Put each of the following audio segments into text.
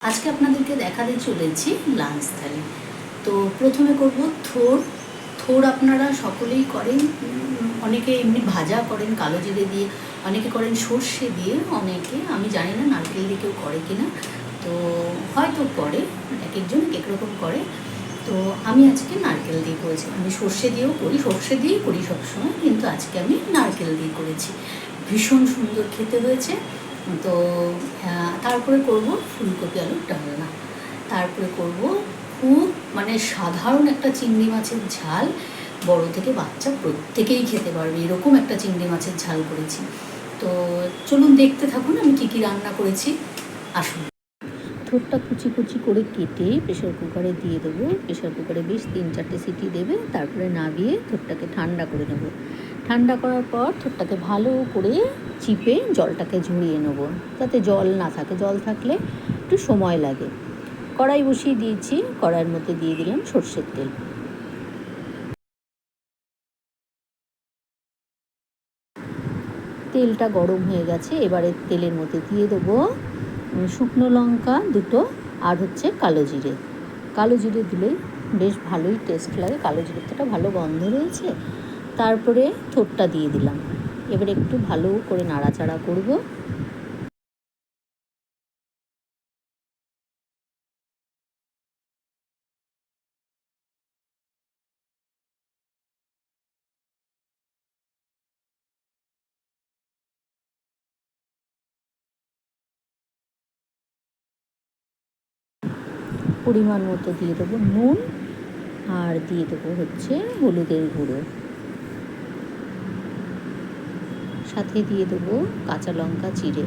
আজকে আপনাদেরকে দেখাতে চলেছি লাঞ্চ থালি। তো প্রথমে করব থোড়। থোড় আপনারা সকলেই করেন, অনেকে এমনি ভাজা করেন কালো জিরে দিয়ে, অনেকে করেন সর্ষে দিয়ে, অনেকে আমি জানি না নারকেল দিয়ে কেউ করে কিনা, তো হয়তো করে, এক একজন এক এক রকম করে। তো আমি আজকে নারকেল দিয়ে করেছি। আমি সর্ষে দিয়েও করি, সর্ষে দিয়েই করি সবসময়, কিন্তু আজকে আমি নারকেল দিয়ে করেছি। ভীষণ সুন্দর খেতে হয়েছে। তো তারপরে করব ফুলকপি আলুর ডালনা। তারপরে করব খুব সাধারণ একটা চিংড়ি মাছের ঝাল, বড় থেকে বাচ্চা প্রত্যেকেই খেতে পারবে এরকম একটা চিংড়ি মাছের ঝাল করেছি। তো চলুন দেখতে থাকুন আমি কী কী রান্না করেছি, আসুন। থোড়টা কুচি কুচি করে কেটে প্রেশার কুকারে দিয়ে দেবো। প্রেশার কুকারে বেশ 3-4টে সিটি দেবে, তারপরে নামিয়ে থোড়টাকে ঠান্ডা করে নেব। ঠান্ডা করার পর থোড়টাকে ভালো করে চিপে জলটাকে ঝরিয়ে নেব, যাতে জল না থাকে। জল থাকলে একটু সময় লাগে। কড়াই বসিয়ে দিয়েছি, কড়াইয়ের মধ্যে দিয়ে দিলাম সর্ষের তেল। তেলটা গরম হয়ে গেছে, এবারে তেলের মধ্যে দিয়ে দেবো শুকনো লঙ্কা 2টো আর কালো জিরে। কালো জিরে দিলেই বেশ ভালোই টেস্ট লাগে, কালো জিরেটা ভালো গন্ধ রয়েছে। তারপরে থোড়টা দিয়ে দিলাম। এবার একটু ভালো করে নাড়াচাড়া করব। পরিমাণ মতো দিয়ে দেবো নুন, আর দিয়ে দেবো হলুদের গুঁড়ো, সাথে দিয়ে দেবো কাঁচা লঙ্কা চিড়ে।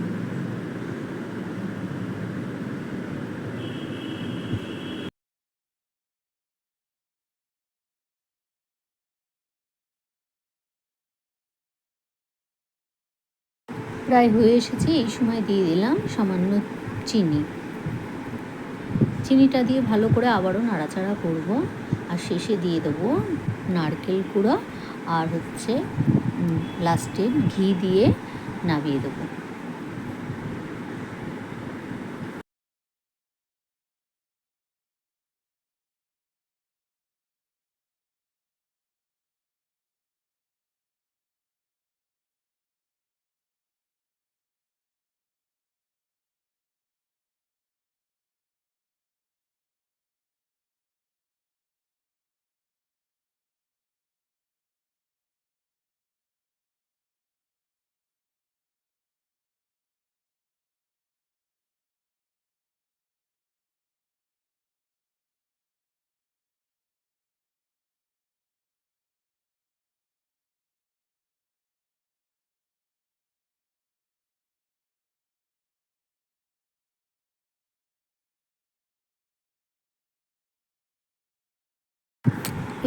প্রায় হয়ে এসেছে, এই সময় দিয়ে দিলাম সামান্য চিনি। চিনিটা দিয়ে ভালো করে আবারও নাড়াচাড়া করব, আর শেষে দিয়ে দেবো নারকেল কুড়া, আর লাস্টে ঘি দিয়ে নামিয়ে দেবো।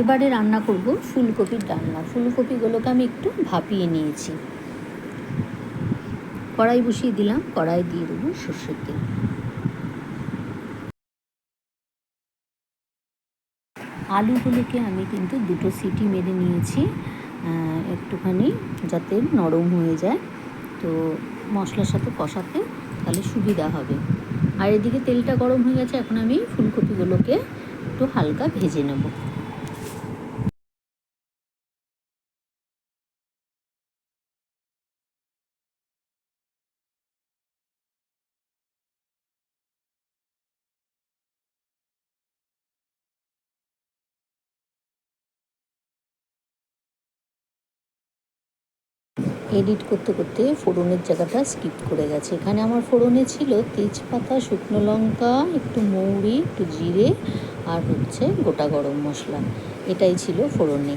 এবারে রান্না করব ফুলকপির ডালনা। ফুলকপিগুলোকে আমি একটু ভাপিয়ে নিয়েছি। কড়াই বসিয়ে দিলাম, কড়াই দিয়ে দেবো সর্ষের তেল। আলুগুলোকে আমি কিন্তু 2টো সিটি মেরে নিয়েছি, একটুখানি যাতে নরম হয়ে যায়, তো মশলার সাথে কষাতে তাহলে সুবিধা হবে। আর এদিকে তেলটা গরম হয়ে গেছে, এখন আমি ফুলকপিগুলোকে একটু হালকা ভেজে নেব। এডিট করতে করতে ফোড়নের জায়গাটা স্কিপ করে গেছে। এখানে আমার ফোড়নে ছিল তেজপাতা, শুকনো লঙ্কা, একটু মৌরি, একটু জিরে, আর গোটা গরম মশলা। এটাই ছিল ফোড়নে।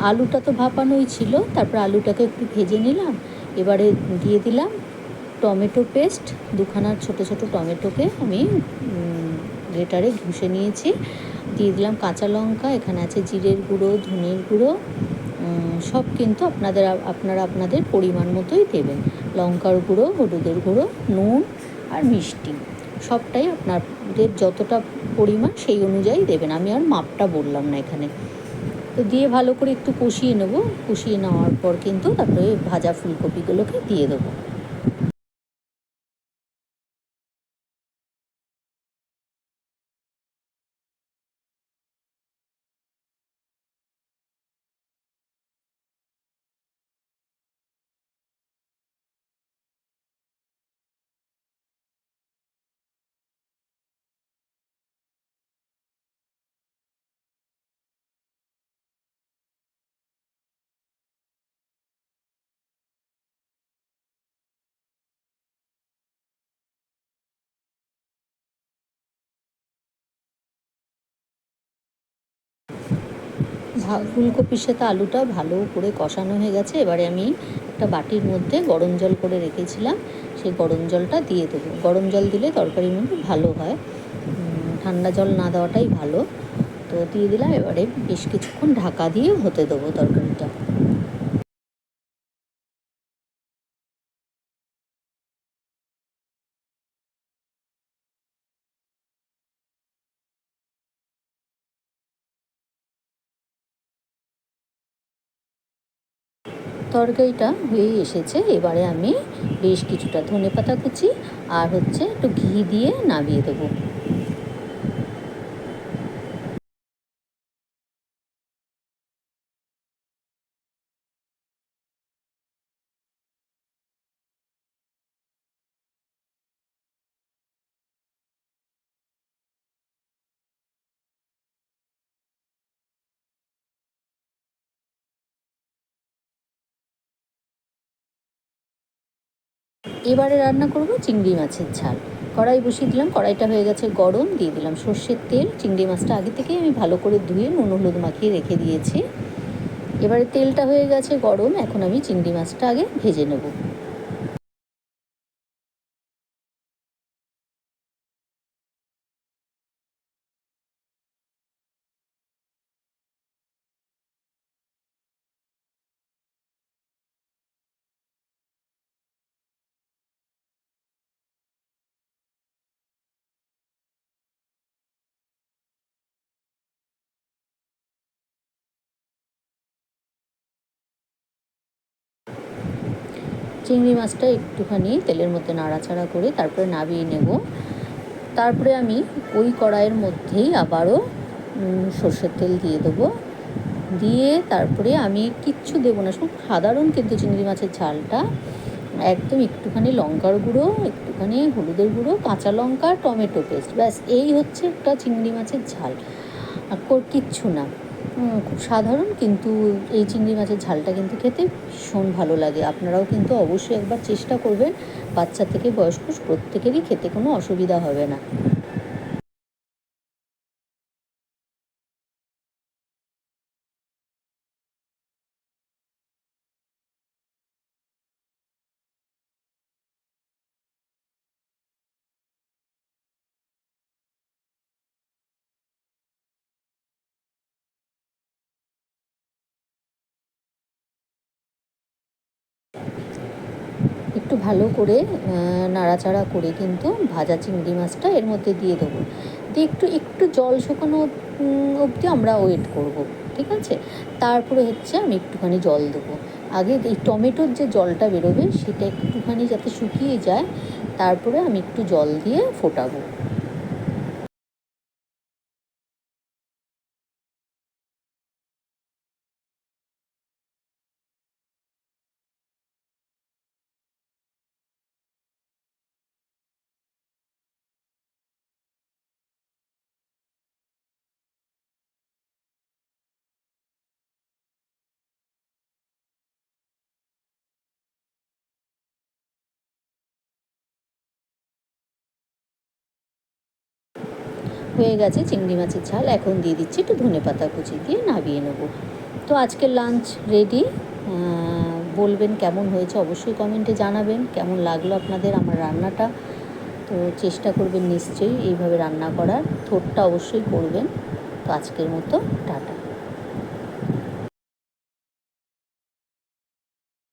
আলুটা তো ভাপানোই ছিল, তারপর আলুটাকে একটু ভেজে নিলাম। এবারে দিয়ে দিলাম টমেটো পেস্ট, 2খানা ছোটো ছোটো টমেটোকে আমি গ্রেটারে ঘষে নিয়েছি। দিয়ে দিলাম কাঁচা লঙ্কা, এখানে আছে জিরের গুঁড়ো, ধনের গুঁড়ো, সব কিন্তু আপনারা আপনাদের পরিমাণ মতোই দেবেন। লঙ্কার গুঁড়ো, হলুদের গুঁড়ো, নুন আর মিষ্টি সবটাই আপনাদের যতটা পরিমাণ সেই অনুযায়ী দেবেন। আমি আর মাপটা বললাম না এখানে। তো দিয়ে ভালো করে একটু কষিয়ে নেব। কষিয়ে নেওয়ার পর কিন্তু তারপরে ভাজা ফুলকপিগুলোকে দিয়ে দেবো। ফুলকপির সাথে আলুটা ভালো করে কষানো হয়ে গেছে। এবারে আমি একটা বাটির মধ্যে গরম জল করে রেখেছিলাম, সেই গরম জলটা দিয়ে দেবো। গরম জল দিলে তরকারির মধ্যে ভালো হয়, ঠান্ডা জল না দেওয়াটাই ভালো। তো দিয়ে দিলাম, এবারে বেশ কিছুক্ষণ ঢাকা দিয়ে হতে দেবো তরকারিটা। তরকারিটা হয়ে এসেছে, এবারে আমি বেশ কিছুটা ধনেপাতা কুচি আর একটু ঘি দিয়ে নামিয়ে দেবো। এবারে রান্না করব চিংড়ি মাছের ঝাল। কড়াই বসিয়ে দিলাম, কড়াইটা হয়ে গেছে গরম, দিয়ে দিলাম সর্ষের তেল। চিংড়ি মাছটা আগে থেকেই আমি ভালো করে ধুয়ে নুন হলুদ মাখিয়ে রেখে দিয়েছি। এবারে তেলটা হয়ে গেছে গরম, এখন আমি চিংড়ি মাছটা আগে ভেজে নেব। চিংড়ি মাছটা একটুখানি তেলের মধ্যে নাড়াচাড়া করে তারপরে নামিয়ে নেব। তারপরে আমি ওই কড়াইয়ের মধ্যেই আবারও সর্ষের তেল দিয়ে দেবো। দিয়ে তারপরে আমি কিচ্ছু দেবো না, খুব সাধারণ কিন্তু চিংড়ি মাছের ঝালটা। একদম একটুখানি লঙ্কার গুঁড়ো, একটুখানি হলুদের গুঁড়ো, কাঁচা লঙ্কা, টমেটো পেস্ট, ব্যাস এই হচ্ছে একটা চিংড়ি মাছের ঝাল, আর কিচ্ছু না। খুব সাধারণ, কিন্তু এই চিংড়ি মাছের ঝালটা কিন্তু খেতে ভীষণ ভালো লাগে। আপনারাও কিন্তু অবশ্যই একবার চেষ্টা করবেন, বাচ্চা থেকে বয়স্ক প্রত্যেকেরই খেতে কোনো অসুবিধা হবে না। একটু ভালো করে নাড়াচাড়া করে কিন্তু ভাজা চিংড়ি মাছটা এর মধ্যে দিয়ে দেবো। দিয়ে একটু একটু জল শুকানো অবধি আমরা ওয়েট করব, ঠিক আছে? তারপরে আমি একটুখানি জল দেবো। আগে এই টমেটোর যে জলটা বেরোবে সেটা একটুখানি যাতে শুকিয়ে যায়, তারপরে আমি একটু জল দিয়ে ফোটাবো। হয়ে গেছে চিংড়ি মাছের ঝাল, এখন দিয়ে দিচ্ছি একটু ধনেপাতা কুচি, দিয়ে নামিয়ে নেব। তো আজকের লাঞ্চ রেডি। বলবেন কেমন হয়েছে, অবশ্যই কমেন্টে জানাবেন কেমন লাগলো আপনাদের আমার রান্নাটা। তো চেষ্টা করবেন নিশ্চয়ই এইভাবে রান্না করার, থোড়টা অবশ্যই করবেন। তো আজকের মতো টাটা।